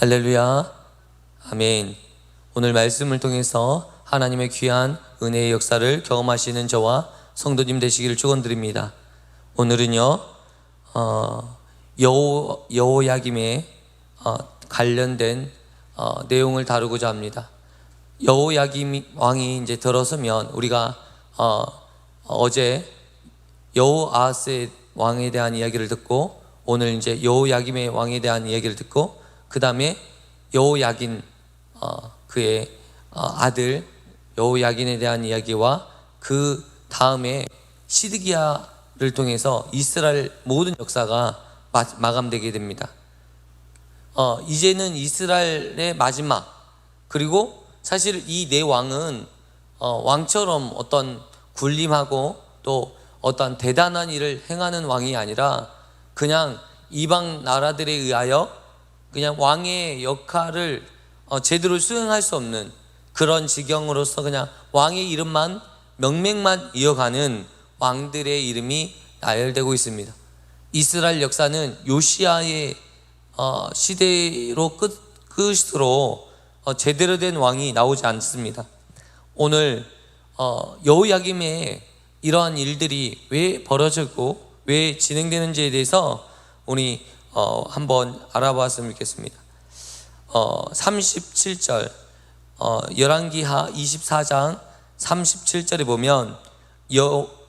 할렐루야, 아멘. 오늘 말씀을 통해서 하나님의 귀한 은혜의 역사를 경험하시는 저와 성도님 되시기를 축원드립니다. 오늘은요 여호야김에 관련된 내용을 다루고자 합니다. 여호야김 왕이 이제 들어서면 우리가 어제 여호아하스의 왕에 대한 이야기를 듣고, 오늘 이제 여호야김의 왕에 대한 이야기를 듣고, 그 다음에 여호야긴 그의 아들 여호야긴에 대한 이야기와 그 다음에 시드기야를 통해서 이스라엘 모든 역사가 마감되게 됩니다. 이제는 이스라엘의 마지막, 그리고 사실 이 네 왕은 왕처럼 어떤 군림하고 또 어떤 대단한 일을 행하는 왕이 아니라 그냥 이방 나라들에 의하여 그냥 왕의 역할을 제대로 수행할 수 없는 그런 지경으로서 그냥 왕의 이름만 명맥만 이어가는 왕들의 이름이 나열되고 있습니다. 이스라엘 역사는 요시야의 시대로 끝으로 제대로 된 왕이 나오지 않습니다. 오늘 여호야김의 이러한 일들이 왜 벌어지고 왜 진행되는지에 대해서 우리 한번 알아봤으면 좋겠습니다. 37절 열왕기하 24장 37절에 보면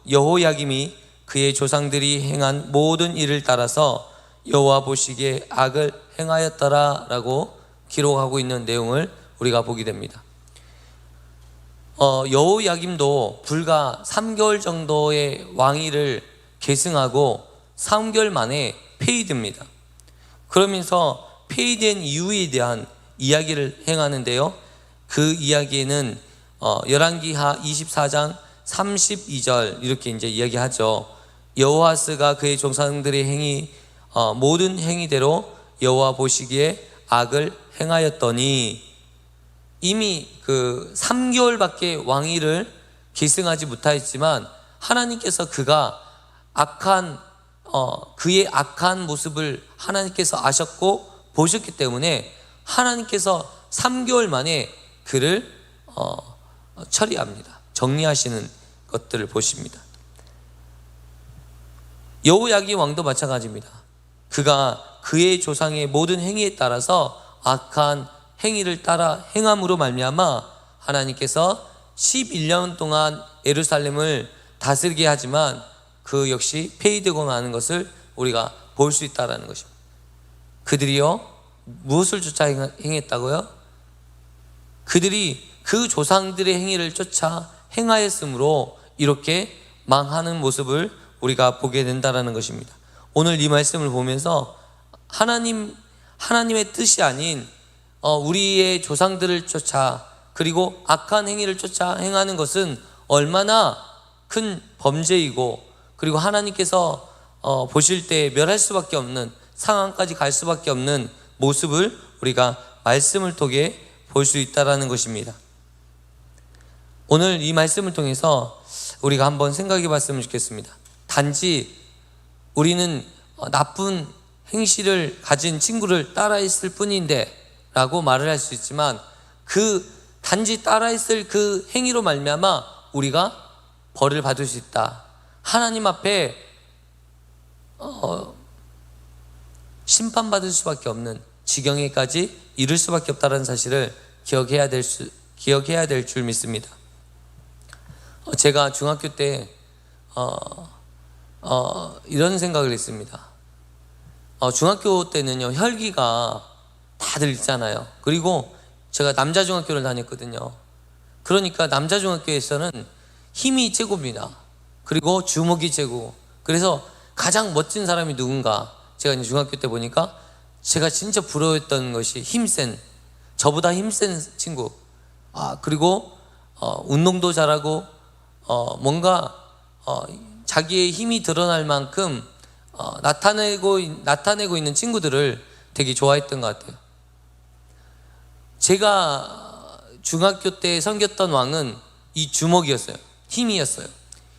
여호야김이 그의 조상들이 행한 모든 일을 따라서 여호와 보시기에 악을 행하였더라 라고 기록하고 있는 내용을 우리가 보게 됩니다. 여호야김도 불과 3개월 정도의 왕위를 계승하고 3개월 만에 폐위됩니다. 그러면서 폐위된 이유에 대한 이야기를 행하는데요, 그 이야기에는 열왕기하 24장 32절 이렇게 이제 이야기하죠. 여호아스가 그의 조상들의 행위 모든 행위대로 여호와 보시기에 악을 행하였더니, 이미 그 3개월밖에 왕위를 계승하지 못하였지만 하나님께서 그의 악한 모습을 하나님께서 아셨고 보셨기 때문에 하나님께서 3개월 만에 그를 처리합니다. 정리하시는 것들을 보십니다. 여호야김 왕도 마찬가지입니다. 그가 그의 조상의 모든 행위에 따라서 악한 행위를 따라 행함으로 말미암아 하나님께서 11년 동안 예루살렘을 다스리게 하지만 그 역시 폐위되고 마는 것을 우리가 볼 수 있다는 것입니다. 그들이요 무엇을 쫓아 행했다고요? 그들이 그 조상들의 행위를 쫓아 행하였으므로 이렇게 망하는 모습을 우리가 보게 된다는 것입니다. 오늘 이 말씀을 보면서 하나님의 뜻이 아닌 우리의 조상들을 쫓아, 그리고 악한 행위를 쫓아 행하는 것은 얼마나 큰 범죄이고, 그리고 하나님께서 보실 때 멸할 수밖에 없는 상황까지 갈 수밖에 없는 모습을 우리가 말씀을 통해 볼 수 있다는 것입니다. 오늘 이 말씀을 통해서 우리가 한번 생각해 봤으면 좋겠습니다. 단지 우리는 나쁜 행실을 가진 친구를 따라했을 뿐인데 라고 말을 할 수 있지만, 그 단지 따라했을 그 행위로 말미암아 우리가 벌을 받을 수 있다. 하나님 앞에 심판받을 수밖에 없는 지경에까지 이를 수밖에 없다는 사실을 기억해야 될 줄 믿습니다. 제가 중학교 때 이런 생각을 했습니다. 중학교 때는요 혈기가 다들 있잖아요. 그리고 제가 남자 중학교를 다녔거든요. 그러니까 남자 중학교에서는 힘이 최고입니다. 그리고 주먹이 최고. 그래서 가장 멋진 사람이 누군가, 제가 이제 중학교 때 보니까 제가 진짜 부러웠던 것이 저보다 힘센 친구. 그리고 운동도 잘하고 뭔가 자기의 힘이 드러날 만큼 나타내고 있는 친구들을 되게 좋아했던 것 같아요. 제가 중학교 때 섬겼던 왕은 이 주먹이었어요. 힘이었어요.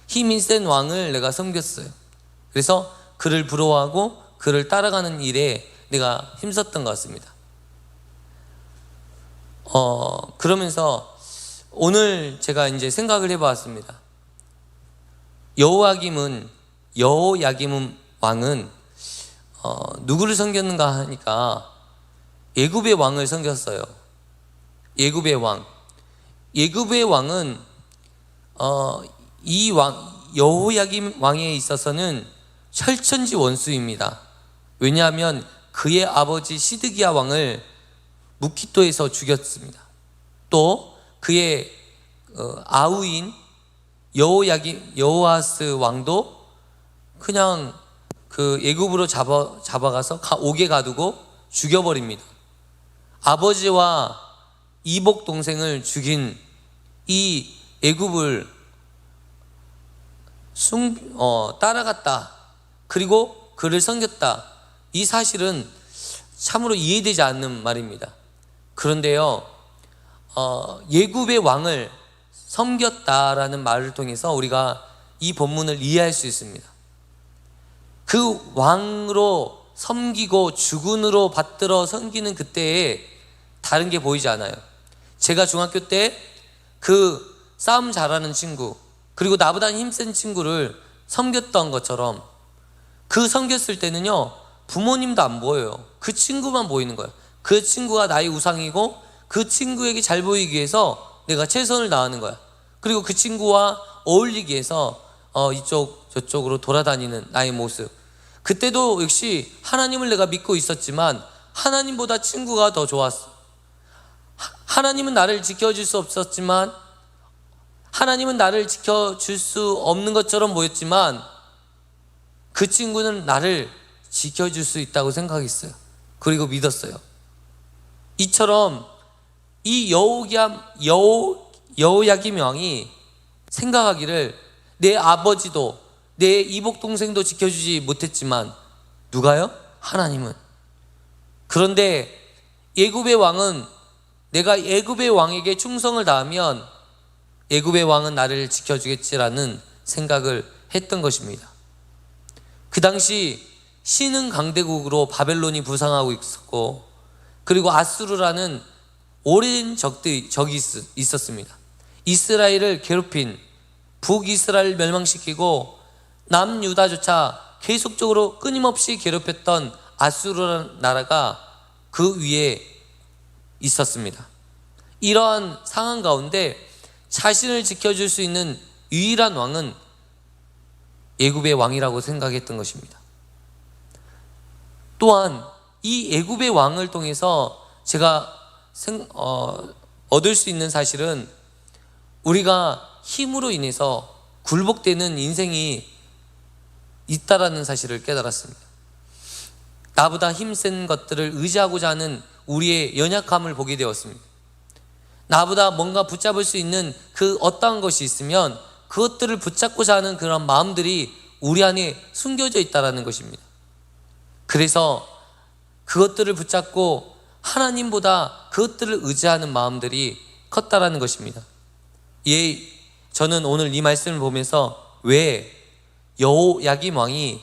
힘이 센 왕을 내가 섬겼어요. 그래서 그를 부러워하고 그를 따라가는 일에 내가 힘썼던 것 같습니다. 그러면서 오늘 제가 이제 생각을 해보았습니다. 여호야김 왕은 누구를 섬겼는가 하니까 애굽의 왕을 섬겼어요. 애굽의 왕. 애굽의 왕은 이 여호야김 왕에 있어서는 철천지 원수입니다. 왜냐하면 그의 아버지 시드기야 왕을 무기토에서 죽였습니다. 또 그의 아우인 여호아스 왕도 그냥 그 애굽으로 잡아가서 옥에 가두고 죽여버립니다. 아버지와 이복 동생을 죽인 이 애굽을 따라갔다. 그리고 그를 섬겼다. 이 사실은 참으로 이해되지 않는 말입니다. 그런데요, 애굽의 왕을 섬겼다라는 말을 통해서 우리가 이 본문을 이해할 수 있습니다. 그 왕으로 섬기고 주군으로 받들어 섬기는 그때에 다른 게 보이지 않아요. 제가 중학교 때 그 싸움 잘하는 친구, 그리고 나보다 힘센 친구를 섬겼던 것처럼 그 섬겼을 때는요, 부모님도 안 보여요. 그 친구만 보이는 거예요. 그 친구가 나의 우상이고 그 친구에게 잘 보이기 위해서 내가 최선을 다하는 거야. 그리고 그 친구와 어울리기 위해서 이쪽 저쪽으로 돌아다니는 나의 모습. 그때도 역시 하나님을 내가 믿고 있었지만 하나님보다 친구가 더 좋았어. 하나님은 나를 지켜줄 수 없었지만, 하나님은 나를 지켜줄 수 없는 것처럼 보였지만 그 친구는 나를 지켜줄 수 있다고 생각했어요. 그리고 믿었어요. 이처럼 이 여호야김 왕이 생각하기를 내 아버지도 내 이복 동생도 지켜주지 못했지만 누가요? 하나님은. 그런데 애굽의 왕은 내가 애굽의 왕에게 충성을 다하면 애굽의 왕은 나를 지켜주겠지라는 생각을 했던 것입니다. 그 당시 신흥 강대국으로 바벨론이 부상하고 있었고, 그리고 아수르라는 오랜 적이 있었습니다. 이스라엘을 괴롭힌, 북이스라엘을 멸망시키고 남유다조차 계속적으로 끊임없이 괴롭혔던 아수르라는 나라가 그 위에 있었습니다. 이러한 상황 가운데 자신을 지켜줄 수 있는 유일한 왕은 애굽의 왕이라고 생각했던 것입니다. 또한 이 애굽의 왕을 통해서 제가 얻을 수 있는 사실은 우리가 힘으로 인해서 굴복되는 인생이 있다라는 사실을 깨달았습니다. 나보다 힘센 것들을 의지하고자 하는 우리의 연약함을 보게 되었습니다. 나보다 뭔가 붙잡을 수 있는 그 어떠한 것이 있으면 그것들을 붙잡고자 하는 그런 마음들이 우리 안에 숨겨져 있다는 것입니다. 그래서 그것들을 붙잡고 하나님보다 그것들을 의지하는 마음들이 컸다라는 것입니다. 저는 오늘 이 말씀을 보면서 왜 여호야김 왕이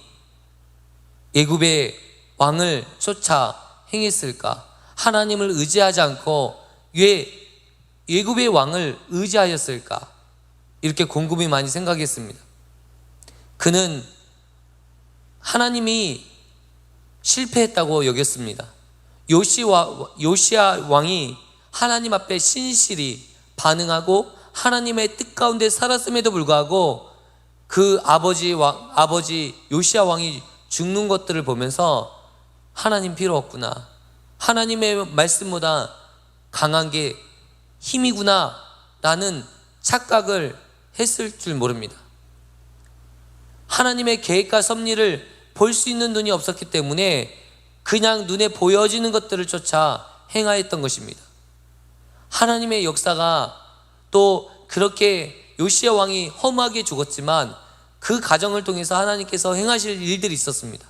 애굽의 왕을 쫓아 행했을까? 하나님을 의지하지 않고 왜 애굽의 왕을 의지하였을까? 이렇게 곰곰이 많이 생각했습니다. 그는 하나님이 실패했다고 여겼습니다. 요시야 왕이 하나님 앞에 신실히 반응하고 하나님의 뜻 가운데 살았음에도 불구하고 그 아버지 요시야 왕이 죽는 것들을 보면서 하나님 필요 없구나, 하나님의 말씀보다 강한 게 힘이구나 라는 착각을 했을 줄 모릅니다. 하나님의 계획과 섭리를 볼 수 있는 눈이 없었기 때문에 그냥 눈에 보여지는 것들을 쫓아 행하였던 것입니다. 하나님의 역사가 또 그렇게 요시야 왕이 험하게 죽었지만 그 과정을 통해서 하나님께서 행하실 일들이 있었습니다.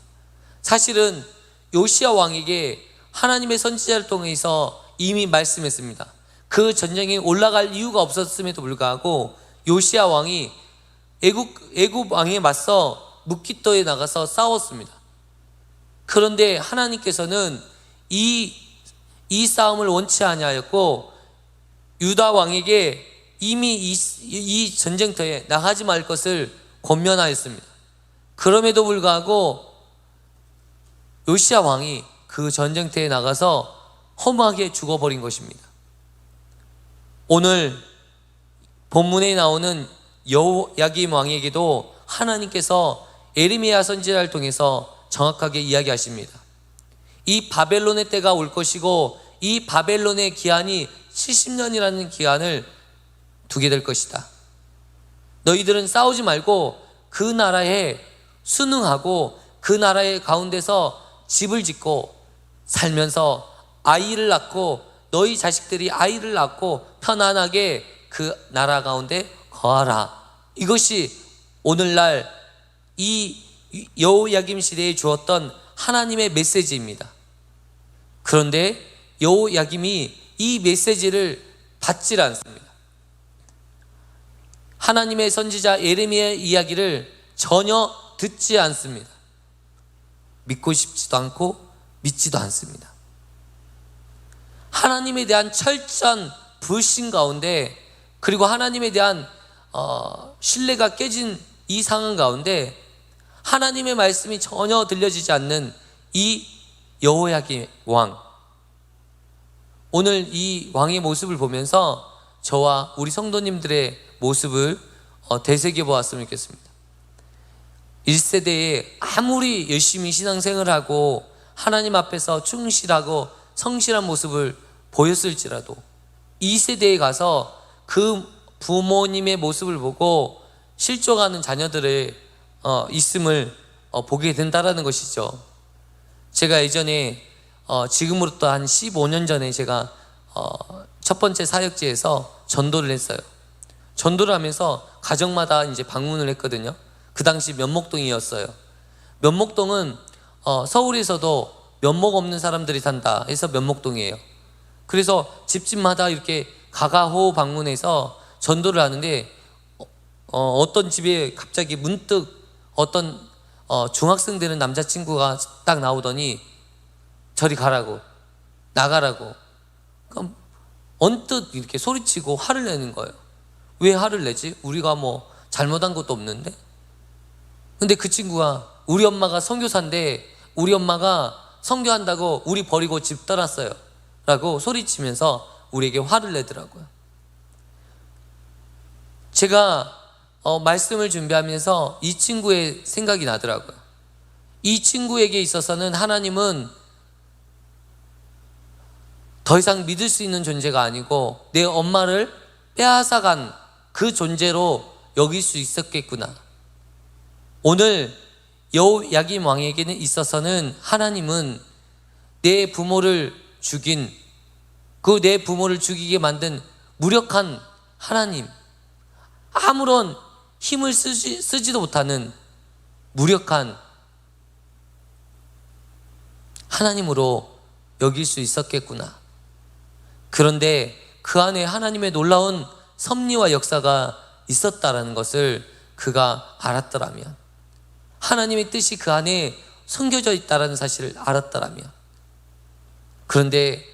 사실은 요시야 왕에게 하나님의 선지자를 통해서 이미 말씀했습니다. 그 전쟁에 올라갈 이유가 없었음에도 불구하고 요시야 왕이 애굽 왕에 맞서 묵깃도에 나가서 싸웠습니다. 그런데 하나님께서는 이 싸움을 원치 아니하였고 유다 왕에게 이미 이 전쟁터에 나가지 말 것을 권면하였습니다. 그럼에도 불구하고 요시야 왕이 그 전쟁터에 나가서 험하게 죽어버린 것입니다. 오늘 본문에 나오는 여호야김 왕에게도 하나님께서 에레미야 선지자를 통해서 정확하게 이야기하십니다. 이 바벨론의 때가 올 것이고 이 바벨론의 기한이 70년이라는 기한을 두게 될 것이다. 너희들은 싸우지 말고 그 나라에 순응하고 그 나라의 가운데서 집을 짓고 살면서 아이를 낳고 너희 자식들이 아이를 낳고 편안하게 그 나라 가운데 거하라. 이것이 오늘날 이 여호야김 시대에 주었던 하나님의 메시지입니다. 그런데 여호야김이 이 메시지를 받질 않습니다. 하나님의 선지자 예레미야의 이야기를 전혀 듣지 않습니다. 믿고 싶지도 않고 믿지도 않습니다. 하나님에 대한 철저한 불신 가운데, 그리고 하나님에 대한 신뢰가 깨진 이 상황 가운데 하나님의 말씀이 전혀 들려지지 않는 이 여호야김 왕, 오늘 이 왕의 모습을 보면서 저와 우리 성도님들의 모습을 되새겨 보았으면 좋겠습니다. 1세대에 아무리 열심히 신앙생활을 하고 하나님 앞에서 충실하고 성실한 모습을 보였을지라도 2세대에 가서 그 부모님의 모습을 보고 실족하는 자녀들의 있음을 보게 된다라는 것이죠. 제가 예전에 지금으로부터 한 15년 전에 제가 첫 번째 사역지에서 전도를 했어요. 전도를 하면서 가정마다 이제 방문을 했거든요. 그 당시 면목동이었어요. 면목동은 서울에서도 면목 없는 사람들이 산다 해서 면목동이에요. 그래서 집집마다 이렇게 가가호 방문해서 전도를 하는데 어떤 집에 갑자기 문득 어떤 중학생 되는 남자친구가 딱 나오더니 저리 가라고, 나가라고. 그럼 언뜻 이렇게 소리치고 화를 내는 거예요. 왜 화를 내지? 우리가 뭐 잘못한 것도 없는데. 근데 그 친구가 우리 엄마가 선교사인데 우리 엄마가 선교한다고 우리 버리고 집 떠났어요 라고 소리치면서 우리에게 화를 내더라고요. 제가 말씀을 준비하면서 이 친구의 생각이 나더라고요. 이 친구에게 있어서는 하나님은 더 이상 믿을 수 있는 존재가 아니고 내 엄마를 빼앗아간 그 존재로 여길 수 있었겠구나. 오늘 여호야김 왕에게는 있어서는 하나님은 내 부모를 죽인, 그 내 부모를 죽이게 만든 무력한 하나님, 아무런 힘을 쓰지도 못하는 무력한 하나님으로 여길 수 있었겠구나. 그런데 그 안에 하나님의 놀라운 섭리와 역사가 있었다라는 것을 그가 알았더라면, 하나님의 뜻이 그 안에 숨겨져 있다라는 사실을 알았더라면, 그런데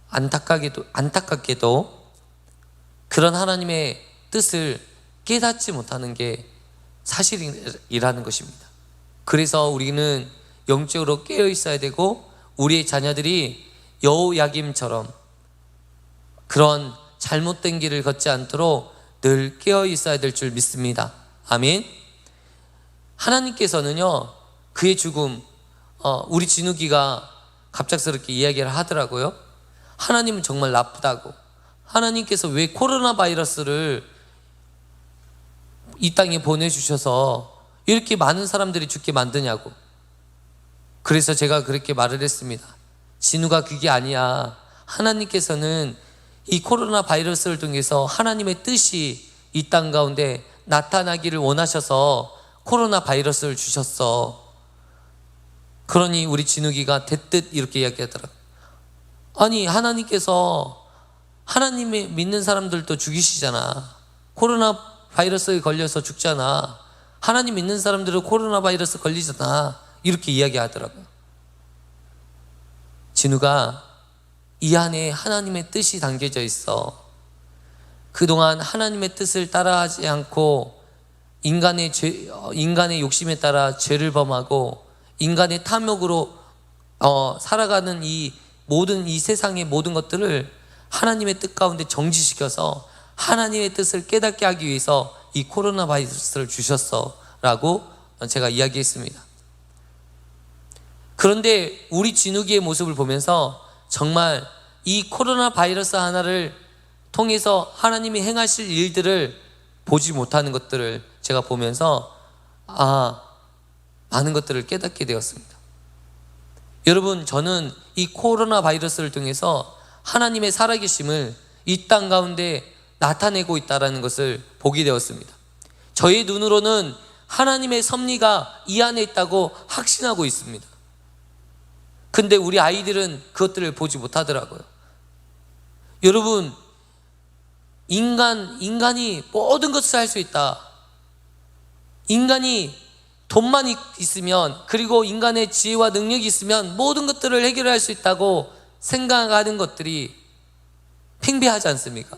안타깝게도 그런 하나님의 뜻을 깨닫지 못하는 게 사실이라는 것입니다. 그래서 우리는 영적으로 깨어 있어야 되고 우리의 자녀들이 여호야김처럼 그런 잘못된 길을 걷지 않도록 늘 깨어 있어야 될 줄 믿습니다. 아멘. 하나님께서는요, 그의 죽음, 우리 진욱이가 갑작스럽게 이야기를 하더라고요. 하나님은 정말 나쁘다고, 하나님께서 왜 코로나 바이러스를 이 땅에 보내주셔서 이렇게 많은 사람들이 죽게 만드냐고. 그래서 제가 그렇게 말을 했습니다. 진우가 그게 아니야. 하나님께서는 이 코로나 바이러스를 통해서 하나님의 뜻이 이 땅 가운데 나타나기를 원하셔서 코로나 바이러스를 주셨어. 그러니 우리 진욱이가 대뜻 이렇게 이야기하더라고요. 아니, 하나님께서 하나님을 믿는 사람들도 죽이시잖아. 코로나 바이러스에 걸려서 죽잖아. 하나님 믿는 사람들은 코로나 바이러스 걸리잖아. 이렇게 이야기하더라고요. 진우가 이 안에 하나님의 뜻이 담겨져 있어. 그동안 하나님의 뜻을 따라하지 않고 인간의 욕심에 따라 죄를 범하고 인간의 탐욕으로 살아가는 이 세상의 모든 것들을 하나님의 뜻 가운데 정지시켜서 하나님의 뜻을 깨닫게 하기 위해서 이 코로나 바이러스를 주셨어 라고 제가 이야기했습니다. 그런데 우리 진욱이의 모습을 보면서 정말 이 코로나 바이러스 하나를 통해서 하나님이 행하실 일들을 보지 못하는 것들을 제가 보면서 많은 것들을 깨닫게 되었습니다. 여러분, 저는 이 코로나 바이러스를 통해서 하나님의 살아계심을 이 땅 가운데 나타내고 있다는 것을 보게 되었습니다. 저희 눈으로는 하나님의 섭리가 이 안에 있다고 확신하고 있습니다. 근데 우리 아이들은 그것들을 보지 못하더라고요. 여러분, 인간이 모든 것을 할 수 있다. 인간이 돈만 있으면, 그리고 인간의 지혜와 능력이 있으면 모든 것들을 해결할 수 있다고 생각하는 것들이 팽배하지 않습니까?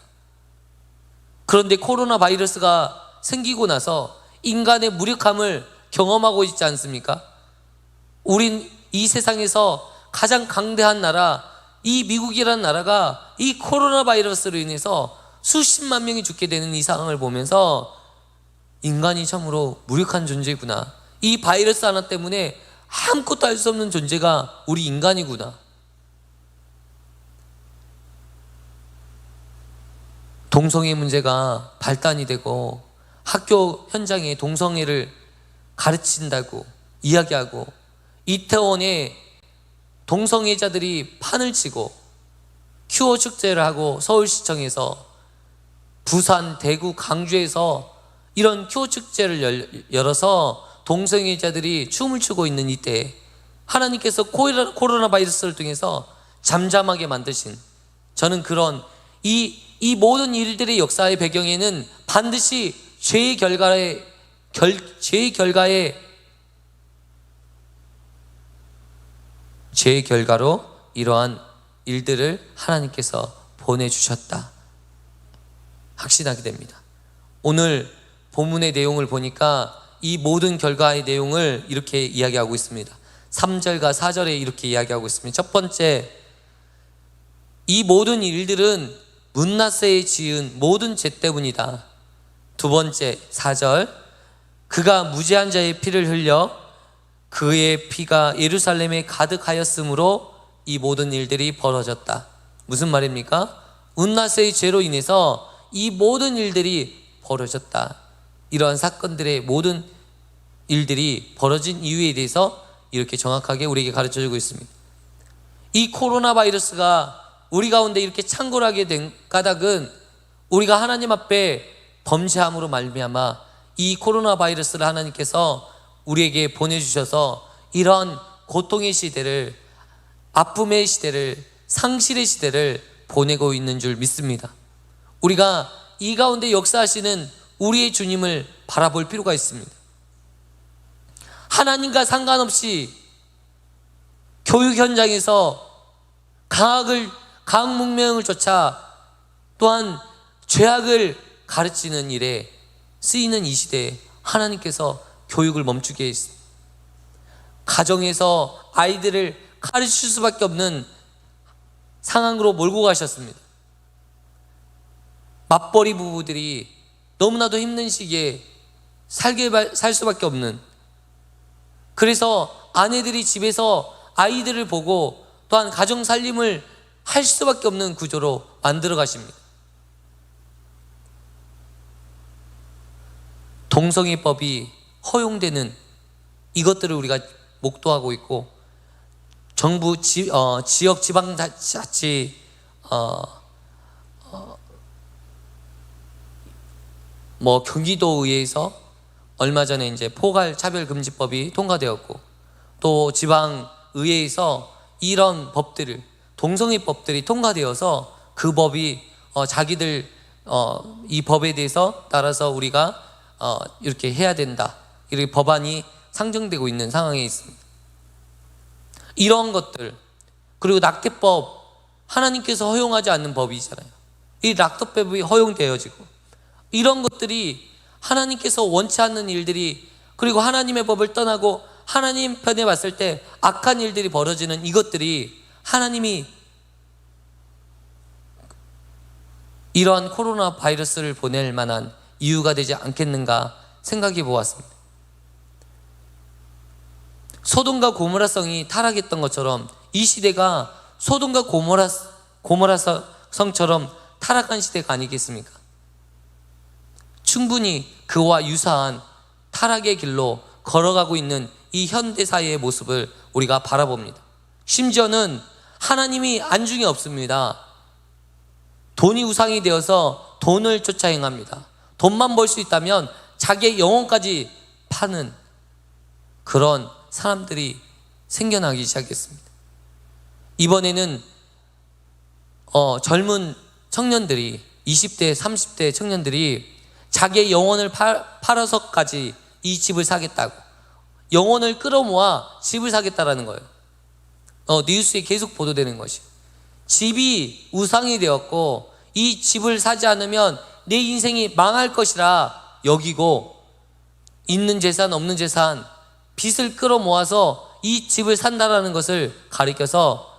그런데 코로나 바이러스가 생기고 나서 인간의 무력함을 경험하고 있지 않습니까? 우린 이 세상에서 가장 강대한 나라, 이 미국이라는 나라가 이 코로나 바이러스로 인해서 수십만 명이 죽게 되는 이 상황을 보면서 인간이 참으로 무력한 존재구나. 이 바이러스 하나 때문에 아무것도 할 수 없는 존재가 우리 인간이구나. 동성애 문제가 발단이 되고 학교 현장에 동성애를 가르친다고 이야기하고 이태원에 동성애자들이 판을 치고 큐어 축제를 하고 서울시청에서 부산, 대구, 강주에서 이런 큐어 축제를 열어서 동성애자들이 춤을 추고 있는 이때 하나님께서 코로나 바이러스를 통해서 잠잠하게 만드신, 저는 그런 이 모든 일들의 역사의 배경에는 반드시 죄의 결과로 이러한 일들을 하나님께서 보내주셨다 확신하게 됩니다. 오늘 본문의 내용을 보니까 이 모든 결과의 내용을 이렇게 이야기하고 있습니다. 3절과 4절에 이렇게 이야기하고 있습니다. 첫 번째, 이 모든 일들은 문나세에 지은 모든 죄 때문이다. 두 번째, 4절, 그가 무죄한 자의 피를 흘려 그의 피가 예루살렘에 가득하였으므로 이 모든 일들이 벌어졌다. 무슨 말입니까? 문나세의 죄로 인해서 이 모든 일들이 벌어졌다. 이러한 사건들의 모든 일들이 벌어진 이유에 대해서 이렇게 정확하게 우리에게 가르쳐주고 있습니다. 이 코로나 바이러스가 우리 가운데 이렇게 창궐하게 된 까닭은 우리가 하나님 앞에 범죄함으로 말미암아 이 코로나 바이러스를 하나님께서 우리에게 보내주셔서 이런 고통의 시대를, 아픔의 시대를, 상실의 시대를 보내고 있는 줄 믿습니다. 우리가 이 가운데 역사하시는 우리의 주님을 바라볼 필요가 있습니다. 하나님과 상관없이 교육 현장에서 강학 문명을 쫓아 또한 죄악을 가르치는 일에 쓰이는 이 시대에 하나님께서 교육을 멈추게 했습니다. 가정에서 아이들을 가르칠 수밖에 없는 상황으로 몰고 가셨습니다. 맞벌이 부부들이 너무나도 힘든 시기에 살 수밖에 없는, 그래서 아내들이 집에서 아이들을 보고 또한 가정 살림을 할 수밖에 없는 구조로 만들어 가십니다. 동성애법이 허용되는 이것들을 우리가 목도하고 있고, 정부 지역 지방자치 경기도의회에서 얼마 전에 이제 포괄 차별금지법이 통과되었고, 또 지방의회에서 이런 법들을, 동성애법들이 통과되어서 그 법이 자기들 이 법에 대해서 따라서 우리가 이렇게 해야 된다, 이렇게 법안이 상정되고 있는 상황에 있습니다. 이런 것들, 그리고 낙태법 하나님께서 허용하지 않는 법이잖아요. 이 락토법이 허용되어지고 이런 것들이 하나님께서 원치 않는 일들이, 그리고 하나님의 법을 떠나고 하나님 편에 봤을 때 악한 일들이 벌어지는 이것들이 하나님이 이러한 코로나 바이러스를 보낼 만한 이유가 되지 않겠는가 생각해 보았습니다. 소돔과 고모라 성이 타락했던 것처럼 이 시대가 소돔과 고모라 성처럼 타락한 시대가 아니겠습니까? 충분히 그와 유사한 타락의 길로 걸어가고 있는 이 현대사회의 모습을 우리가 바라봅니다. 심지어는 하나님이 안중에 없습니다. 돈이 우상이 되어서 돈을 쫓아 행합니다. 돈만 벌 수 있다면 자기의 영혼까지 파는 그런 사람들이 생겨나기 시작했습니다. 이번에는 젊은 청년들이, 20대 30대 청년들이 자기의 영혼을 팔아서까지 이 집을 사겠다고, 영혼을 끌어모아 집을 사겠다라는 거예요. 뉴스에 계속 보도되는 것이, 집이 우상이 되었고 이 집을 사지 않으면 내 인생이 망할 것이라 여기고, 있는 재산 없는 재산 빚을 끌어모아서 이 집을 산다라는 것을 가리켜서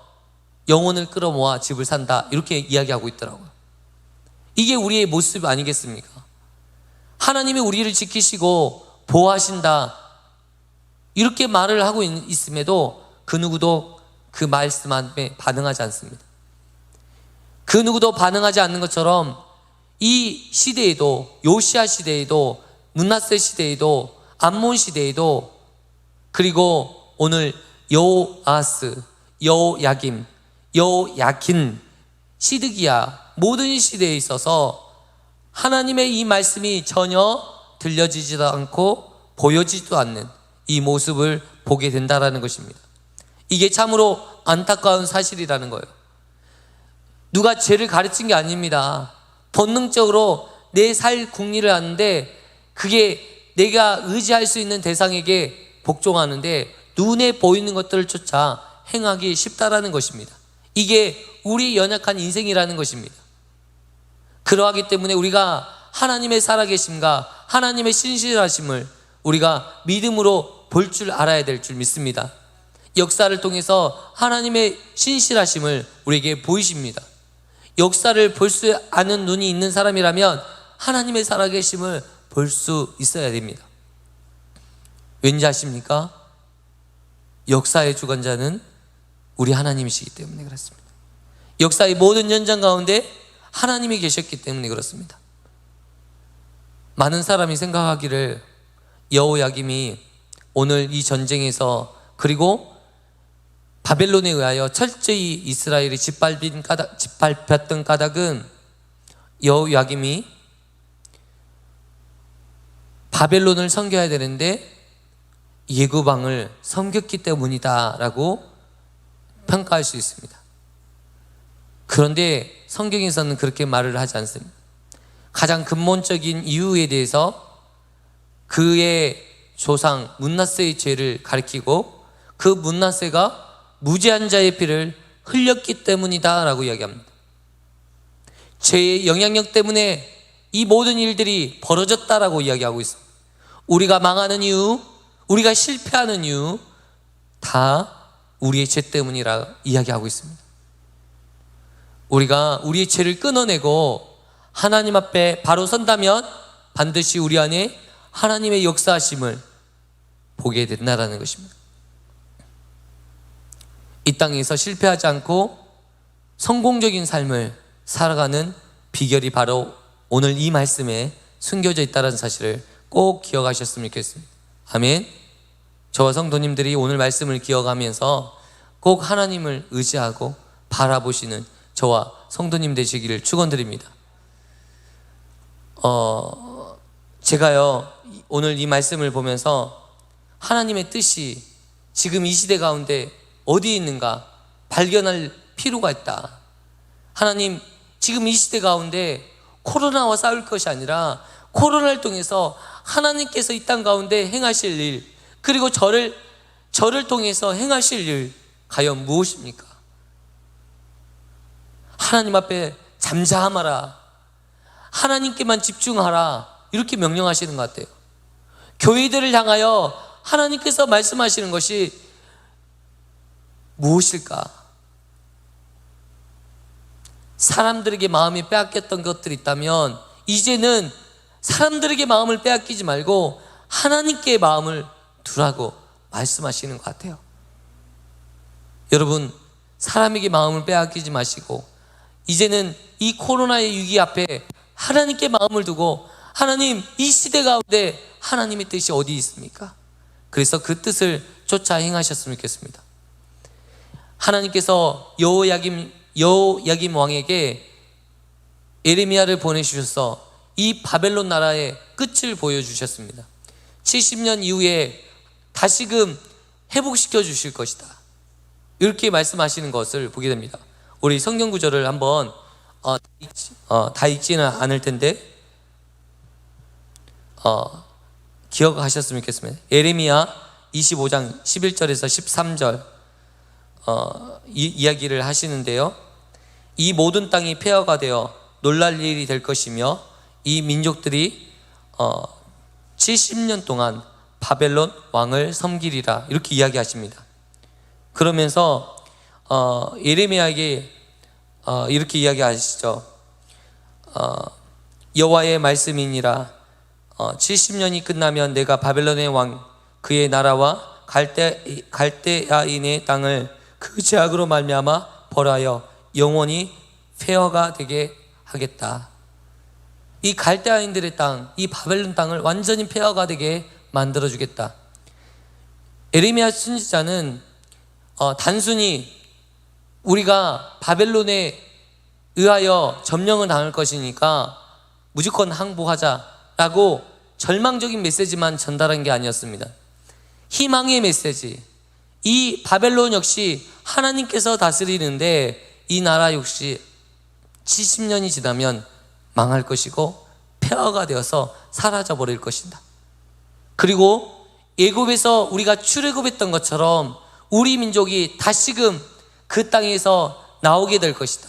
영혼을 끌어모아 집을 산다, 이렇게 이야기하고 있더라고요. 이게 우리의 모습 아니겠습니까? 하나님이 우리를 지키시고 보호하신다 이렇게 말을 하고 있음에도 그 누구도 그 말씀에 반응하지 않습니다. 그 누구도 반응하지 않는 것처럼 이 시대에도, 요시야 시대에도, 므낫세 시대에도, 암몬 시대에도, 그리고 오늘 여호아스, 여호야김, 여호야킨, 시드기야, 모든 시대에 있어서 하나님의 이 말씀이 전혀 들려지지도 않고 보여지지도 않는 이 모습을 보게 된다라는 것입니다. 이게 참으로 안타까운 사실이라는 거예요. 누가 죄를 가르친 게 아닙니다. 본능적으로 내 살 궁리를 하는데 그게 내가 의지할 수 있는 대상에게 복종하는데 눈에 보이는 것들을 쫓아 행하기 쉽다라는 것입니다. 이게 우리 연약한 인생이라는 것입니다. 그러하기 때문에 우리가 하나님의 살아계심과 하나님의 신실하심을 우리가 믿음으로 볼 줄 알아야 될 줄 믿습니다. 역사를 통해서 하나님의 신실하심을 우리에게 보이십니다. 역사를 볼 수 아는 눈이 있는 사람이라면 하나님의 살아계심을 볼 수 있어야 됩니다. 왠지 아십니까? 역사의 주관자는 우리 하나님이시기 때문에 그렇습니다. 역사의 모든 현장 가운데 하나님이 계셨기 때문에 그렇습니다. 많은 사람이 생각하기를 여호야김이 오늘 이 전쟁에서, 그리고 바벨론에 의하여 철저히 이스라엘이 짓밟혔던 까닭은 여호야김이 바벨론을 섬겨야 되는데 예구방을 섬겼기 때문이다 라고 평가할 수 있습니다. 그런데 성경에서는 그렇게 말을 하지 않습니다. 가장 근본적인 이유에 대해서 그의 조상 므낫세의 죄를 가리키고 그 므낫세가 무죄한 자의 피를 흘렸기 때문이다 라고 이야기합니다. 죄의 영향력 때문에 이 모든 일들이 벌어졌다라고 이야기하고 있습니다. 우리가 망하는 이유, 우리가 실패하는 이유 다 우리의 죄 때문이라 이야기하고 있습니다. 우리가 우리의 죄를 끊어내고 하나님 앞에 바로 선다면 반드시 우리 안에 하나님의 역사하심을 보게 된다는 것입니다. 이 땅에서 실패하지 않고 성공적인 삶을 살아가는 비결이 바로 오늘 이 말씀에 숨겨져 있다는 사실을 꼭 기억하셨으면 좋겠습니다. 아멘. 저와 성도님들이 오늘 말씀을 기억하면서 꼭 하나님을 의지하고 바라보시는 저와 성도님 되시기를 축원드립니다. 제가요 오늘 이 말씀을 보면서 하나님의 뜻이 지금 이 시대 가운데 어디에 있는가 발견할 필요가 있다. 하나님, 지금 이 시대 가운데 코로나와 싸울 것이 아니라 코로나를 통해서 하나님께서 이 땅 가운데 행하실 일, 그리고 저를 통해서 행하실 일 과연 무엇입니까? 하나님 앞에 잠잠하라, 하나님께만 집중하라, 이렇게 명령하시는 것 같아요. 교회들을 향하여 하나님께서 말씀하시는 것이 무엇일까? 사람들에게 마음이 빼앗겼던 것들이 있다면 이제는 사람들에게 마음을 빼앗기지 말고 하나님께 마음을 두라고 말씀하시는 것 같아요. 여러분, 사람에게 마음을 빼앗기지 마시고 이제는 이 코로나의 위기 앞에 하나님께 마음을 두고, 하나님, 이 시대 가운데 하나님의 뜻이 어디 있습니까? 그래서 그 뜻을 쫓아 행하셨으면 좋겠습니다. 하나님께서 여호야김 왕에게 예레미야를 보내주셔서 이 바벨론 나라의 끝을 보여주셨습니다. 70년 이후에 다시금 회복시켜 주실 것이다, 이렇게 말씀하시는 것을 보게 됩니다. 우리 성경 구절을 한번 다 읽지는 않을 텐데 기억하셨으면 좋겠습니다. 예레미야 25장 11절에서 13절 이야기를 하시는데요, 이 모든 땅이 폐허가 되어 놀랄 일이 될 것이며 이 민족들이 70년 동안 바벨론 왕을 섬기리라, 이렇게 이야기하십니다. 그러면서 예레미야에게 이렇게 이야기하시죠. 여호와의 말씀이니라, 70년이 끝나면 내가 바벨론의 왕 그의 나라와 갈대아인의 땅을 그 죄악으로 말미암아 벌하여 영원히 폐허가 되게 하겠다. 이 갈대아인들의 땅, 이 바벨론 땅을 완전히 폐허가 되게 만들어주겠다. 예레미야 선지자는 단순히 우리가 바벨론에 의하여 점령을 당할 것이니까 무조건 항복하자라고 절망적인 메시지만 전달한 게 아니었습니다. 희망의 메시지, 이 바벨론 역시 하나님께서 다스리는데 이 나라 역시 70년이 지나면 망할 것이고 폐허가 되어서 사라져 버릴 것이다. 그리고 애굽에서 우리가 출애굽했던 것처럼 우리 민족이 다시금 그 땅에서 나오게 될 것이다,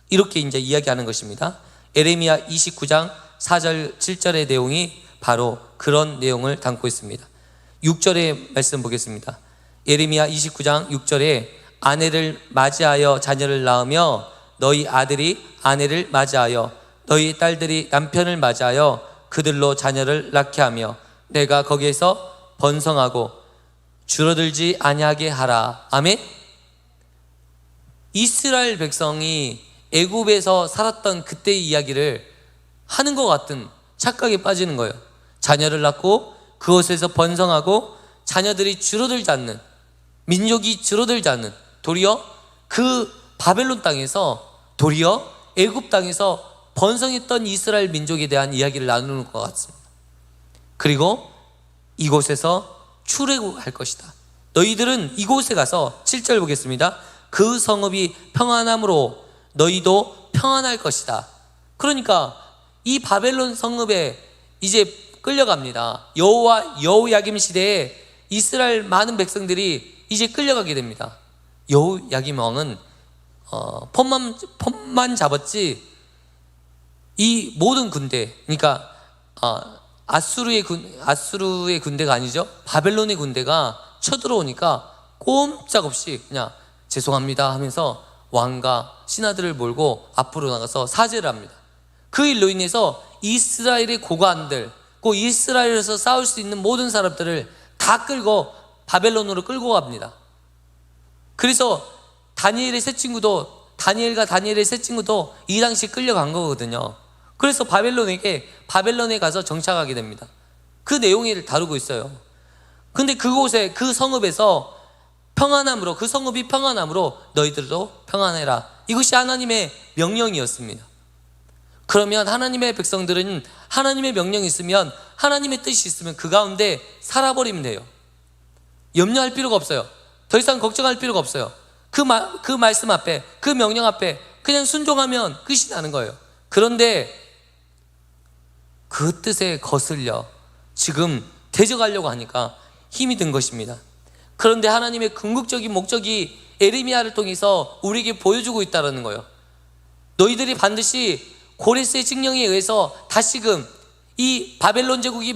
이렇게 이제 이야기하는 것입니다. 예레미야 29장 4절 7절의 내용이 바로 그런 내용을 담고 있습니다. 6절의 말씀 보겠습니다. 예레미야 29장 6절에 아내를 맞이하여 자녀를 낳으며 너희 아들이 아내를 맞이하여 너희 딸들이 남편을 맞이하여 그들로 자녀를 낳게 하며 내가 거기에서 번성하고 줄어들지 아니하게 하라. 아멘. 이스라엘 백성이 애굽에서 살았던 그때의 이야기를 하는 것 같은 착각에 빠지는 거예요. 자녀를 낳고 그곳에서 번성하고 자녀들이 줄어들지 않는, 민족이 줄어들지 않는, 도리어 그 바벨론 땅에서, 도리어 애굽 땅에서 번성했던 이스라엘 민족에 대한 이야기를 나누는 것 같습니다. 그리고 이곳에서 출애굽할 것이다. 너희들은 이곳에 가서 7절 보겠습니다. 그 성읍이 평안함으로 너희도 평안할 것이다. 그러니까 이 바벨론 성읍에 이제 끌려갑니다. 여호야김 시대에 이스라엘 많은 백성들이 이제 끌려가게 됩니다. 여호야김 왕은 폰만 잡았지 이 모든 군대, 그러니까 아수르의 군대가 아니죠, 바벨론의 군대가 쳐들어오니까 꼼짝없이 그냥 죄송합니다 하면서 왕과 신하들을 몰고 앞으로 나가서 사죄를 합니다. 그 일로 인해서 이스라엘의 고관들, 그 이스라엘에서 싸울 수 있는 모든 사람들을 다 끌고 바벨론으로 끌고 갑니다. 그래서 다니엘과 다니엘의 세 친구도 이 당시 끌려간 거거든요. 그래서 바벨론에 가서 정착하게 됩니다. 그 내용을 다루고 있어요. 근데 그곳에, 그 성읍에서 평안함으로, 그 성읍이 평안함으로 너희들도 평안해라, 이것이 하나님의 명령이었습니다. 그러면 하나님의 백성들은 하나님의 명령이 있으면, 하나님의 뜻이 있으면 그 가운데 살아버리면 돼요. 염려할 필요가 없어요. 더 이상 걱정할 필요가 없어요. 그 말씀 앞에, 그 명령 앞에 그냥 순종하면 끝이 나는 거예요. 그런데 그 뜻에 거슬려 지금 대적하려고 하니까 힘이 든 것입니다. 그런데 하나님의 궁극적인 목적이 예레미야를 통해서 우리에게 보여주고 있다는 거예요. 너희들이 반드시 고레스의 칙령에 의해서 다시금 이 바벨론 제국이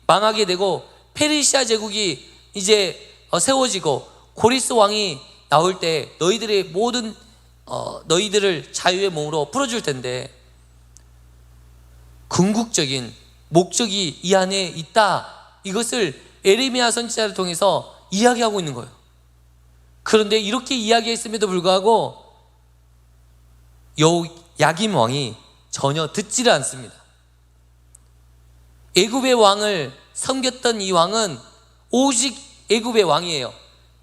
망하게 되고 페르시아 제국이 이제 세워지고 고레스 왕이 나올 때 너희들의 모든 너희들을 자유의 몸으로 풀어줄 텐데 궁극적인 목적이 이 안에 있다, 이것을 에레미야 선지자를 통해서 이야기하고 있는 거예요. 그런데 이렇게 이야기했음에도 불구하고 야긴 왕이 전혀 듣지를 않습니다. 애굽의 왕을 섬겼던 이 왕은 오직 애굽의 왕이에요.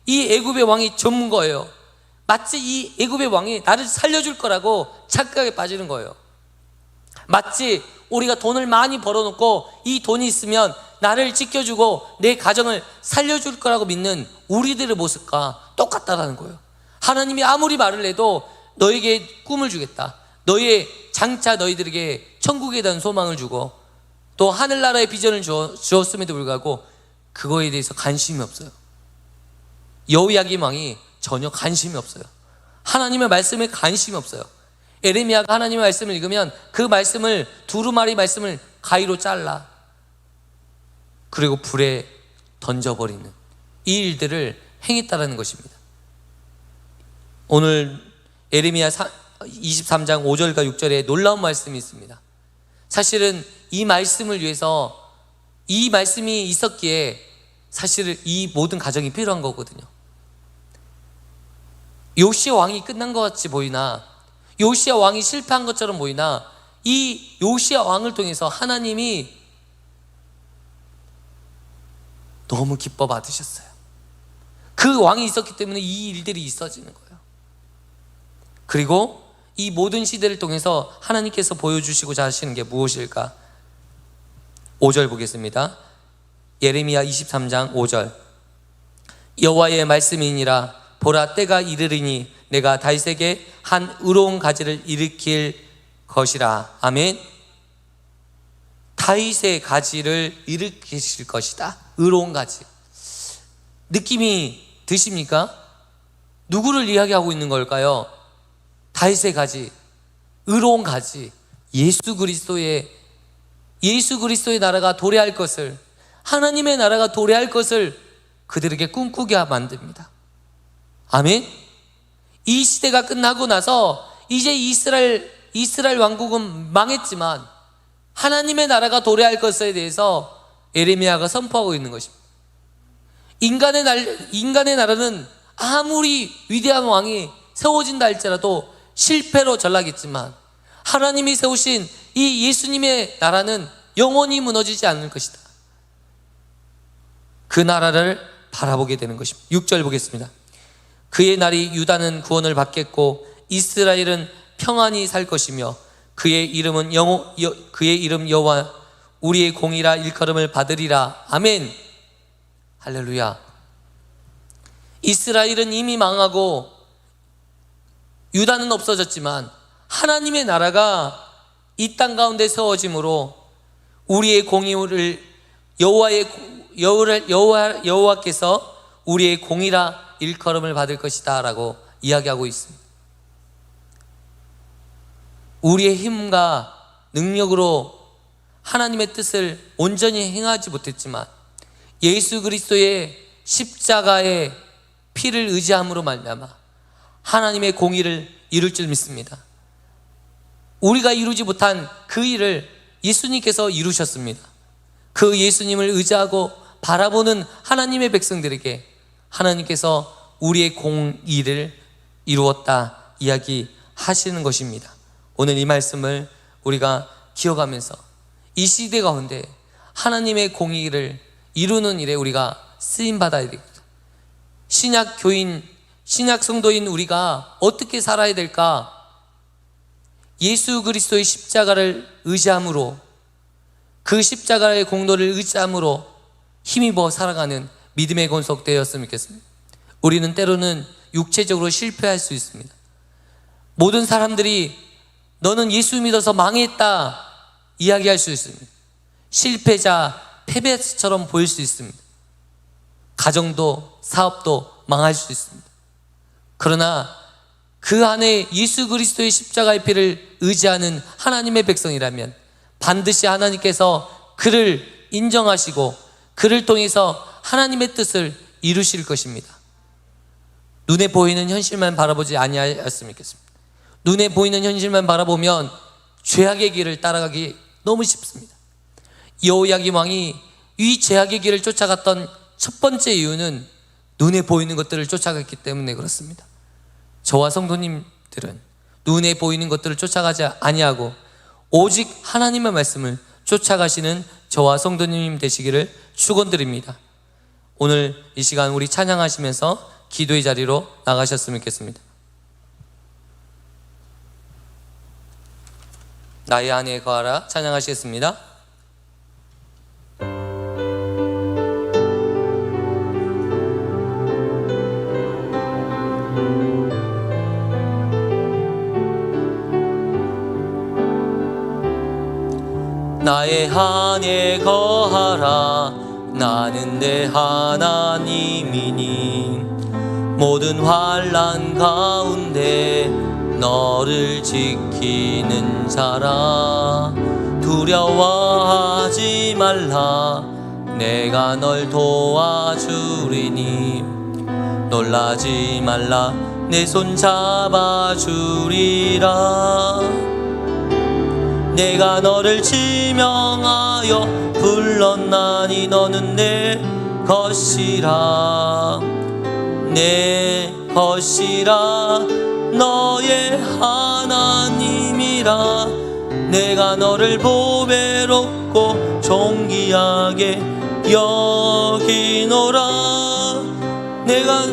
이 애굽의 왕이 전문가예요. 마치 이 애굽의 왕이 나를 살려줄 거라고 착각에 빠지는 거예요. 마치 우리가 돈을 많이 벌어놓고 이 돈이 있으면 나를 지켜주고 내 가정을 살려줄 거라고 믿는 우리들의 모습과 똑같다라는 거예요. 하나님이 아무리 말을 해도 너에게 꿈을 주겠다, 너의 장차 너희들에게 천국에 대한 소망을 주고 또 하늘나라의 비전을 주었음에도 불구하고 그거에 대해서 관심이 없어요. 여호야김 왕이 전혀 관심이 없어요. 하나님의 말씀에 관심이 없어요. 에레미야가 하나님의 말씀을 읽으면 그 말씀을 두루마리 말씀을 가위로 잘라 그리고 불에 던져버리는 이 일들을 행했다라는 것입니다. 오늘 에레미야 23장 5절과 6절에 놀라운 말씀이 있습니다. 사실은 이 말씀을 위해서 이 말씀이 있었기에 사실은 이 모든 가정이 필요한 거거든요. 요시야 왕이 끝난 것 같이 보이나 요시야 왕이 실패한 것처럼 보이나 이 요시야 왕을 통해서 하나님이 너무 기뻐 받으셨어요. 그 왕이 있었기 때문에 이 일들이 있어지는 거예요. 그리고 이 모든 시대를 통해서 하나님께서 보여주시고자 하시는 게 무엇일까? 5절 보겠습니다. 예레미야 23장 5절. 여호와의 말씀이니라. 보라, 때가 이르리니 내가 다윗에게 한 의로운 가지를 일으킬 것이라. 아멘. 다윗의 가지를 일으키실 것이다. 의로운 가지. 느낌이 드십니까? 누구를 이야기하고 있는 걸까요? 다윗의 가지, 의로운 가지, 예수 그리스도의 나라가 도래할 것을, 하나님의 나라가 도래할 것을 그들에게 꿈꾸게 만듭니다. 아멘. 이 시대가 끝나고 나서 이제 이스라엘 왕국은 망했지만 하나님의 나라가 도래할 것에 대해서 에레미야가 선포하고 있는 것입니다. 인간의 나라는 아무리 위대한 왕이 세워진다 할지라도 실패로 전락했지만 하나님이 세우신 이 예수님의 나라는 영원히 무너지지 않을 것이다. 그 나라를 바라보게 되는 것입니다. 6절 보겠습니다. 그의 날이 유다는 구원을 받겠고 이스라엘은 평안히 살 것이며 그의 이름 여호와 우리의 공이라 일컬음을 받으리라. 아멘. 할렐루야. 이스라엘은 이미 망하고 유다는 없어졌지만 하나님의 나라가 이 땅 가운데 세워짐으로 우리의 공의를 여호와께서 우리의 공이라 일컬음을 받을 것이다 라고 이야기하고 있습니다. 우리의 힘과 능력으로 하나님의 뜻을 온전히 행하지 못했지만 예수 그리스도의 십자가의 피를 의지함으로 말미암아 하나님의 공의를 이룰 줄 믿습니다. 우리가 이루지 못한 그 일을 예수님께서 이루셨습니다. 그 예수님을 의지하고 바라보는 하나님의 백성들에게 하나님께서 우리의 공의를 이루었다 이야기하시는 것입니다. 오늘 이 말씀을 우리가 기억하면서 이 시대 가운데 하나님의 공의를 이루는 일에 우리가 쓰임받아야 되겠다. 신약 성도인 우리가 어떻게 살아야 될까? 예수 그리스도의 십자가를 의지함으로, 그 십자가의 공로를 의지함으로 힘입어 살아가는 믿음의 권속되었으면 좋겠습니다. 우리는 때로는 육체적으로 실패할 수 있습니다. 모든 사람들이 너는 예수 믿어서 망했다 이야기할 수 있습니다. 실패자, 패배자처럼 보일 수 있습니다. 가정도 사업도 망할 수 있습니다. 그러나 그 안에 예수 그리스도의 십자가의 피를 의지하는 하나님의 백성이라면 반드시 하나님께서 그를 인정하시고 그를 통해서 하나님의 뜻을 이루실 것입니다. 눈에 보이는 현실만 바라보지 아니하였으면 좋겠습니다. 눈에 보이는 현실만 바라보면 죄악의 길을 따라가기 너무 쉽습니다. 여호야김 왕이 이 죄악의 길을 쫓아갔던 첫 번째 이유는 눈에 보이는 것들을 쫓아갔기 때문에 그렇습니다. 저와 성도님들은 눈에 보이는 것들을 쫓아가지 아니하고 오직 하나님의 말씀을 쫓아가시는 저와 성도님 되시기를 축원드립니다. 오늘 이 시간 우리 찬양하시면서 기도의 자리로 나가셨으면 좋겠습니다. 나의 안에 거하라 찬양하시겠습니다. 나의 안에 거하라 나는 내 하나님이니 모든 환난 가운데 너를 지키는 자라 두려워하지 말라 내가 널 도와주리니 놀라지 말라 내 손 잡아주리라 내가 너를 지명하여 불렀나니 너는 내 것이라 내 것이라 너의 하나님이라 내가 너를 보배롭고 존귀하게 여기노라 내가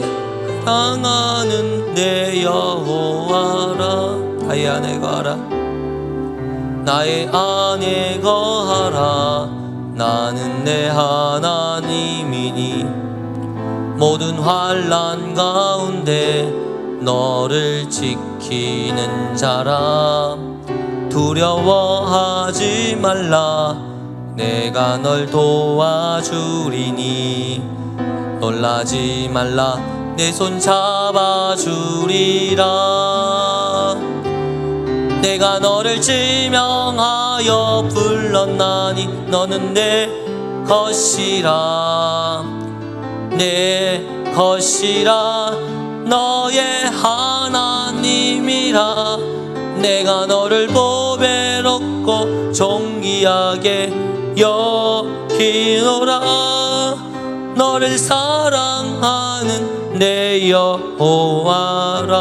사랑하는 내 여호와라 나의 안에 거하라 나의 안에 거하라 나는 내 하나님이니 모든 환난 가운데 너를 지키는 자라 두려워하지 말라 내가 널 도와주리니 놀라지 말라 내 손 잡아주리라 내가 너를 지명하여 불렀나니 너는 내 것이라 내 것이라 너의 하나님이라 내가 너를 보배롭고 존귀하게 여기노라 너를 사랑하는 내 여호와라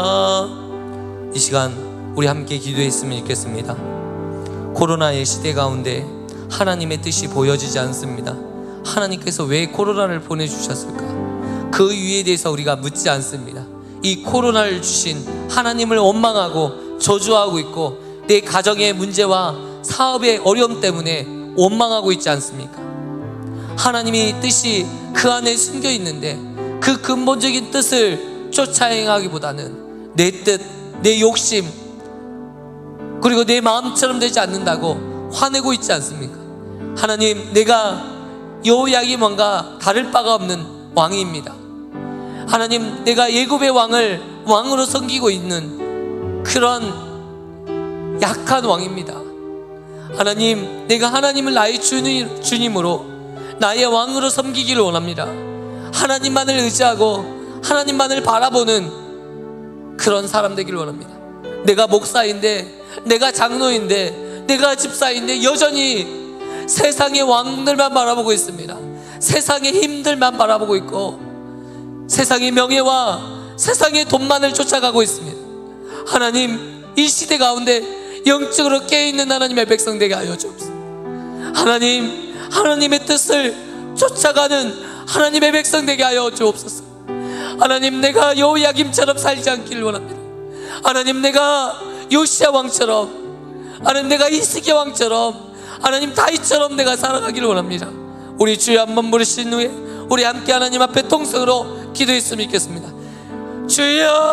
이 시간 우리 함께 기도했으면 좋겠습니다. 코로나의 시대 가운데 하나님의 뜻이 보여지지 않습니다. 하나님께서 왜 코로나를 보내주셨을까? 그 이유에 대해서 우리가 묻지 않습니다. 이 코로나를 주신 하나님을 원망하고 저주하고 있고 내 가정의 문제와 사업의 어려움 때문에 원망하고 있지 않습니까? 하나님의 뜻이 그 안에 숨겨 있는데 그 근본적인 뜻을 쫓아 행하기보다는 내 뜻, 내 욕심 그리고 내 마음처럼 되지 않는다고 화내고 있지 않습니까? 하나님, 내가 여호야김 왕과 다를 바가 없는 왕입니다. 하나님, 내가 애굽의 왕을 왕으로 섬기고 있는 그런 약한 왕입니다. 하나님, 내가 하나님을 나의 주님으로 나의 왕으로 섬기기를 원합니다. 하나님만을 의지하고 하나님만을 바라보는 그런 사람 되기를 원합니다. 내가 목사인데, 내가 장로인데, 내가 집사인데 여전히 세상의 왕들만 바라보고 있습니다. 세상의 힘들만 바라보고 있고 세상의 명예와 세상의 돈만을 쫓아가고 있습니다. 하나님, 이 시대 가운데 영적으로 깨어있는 하나님의 백성 되게 하여 주옵소서. 하나님, 하나님의 뜻을 쫓아가는 하나님의 백성 되게 하여 주옵소서. 하나님, 내가 여호야김처럼 살지 않기를 원합니다. 하나님, 내가 요시야 왕처럼, 하나님, 내가 히스기야 왕처럼, 하나님, 다윗처럼 내가 살아가기를 원합니다. 우리 주여 한번 부르신 후에 우리 함께 하나님 앞에 통성으로 기도했으면 좋겠습니다. 주여.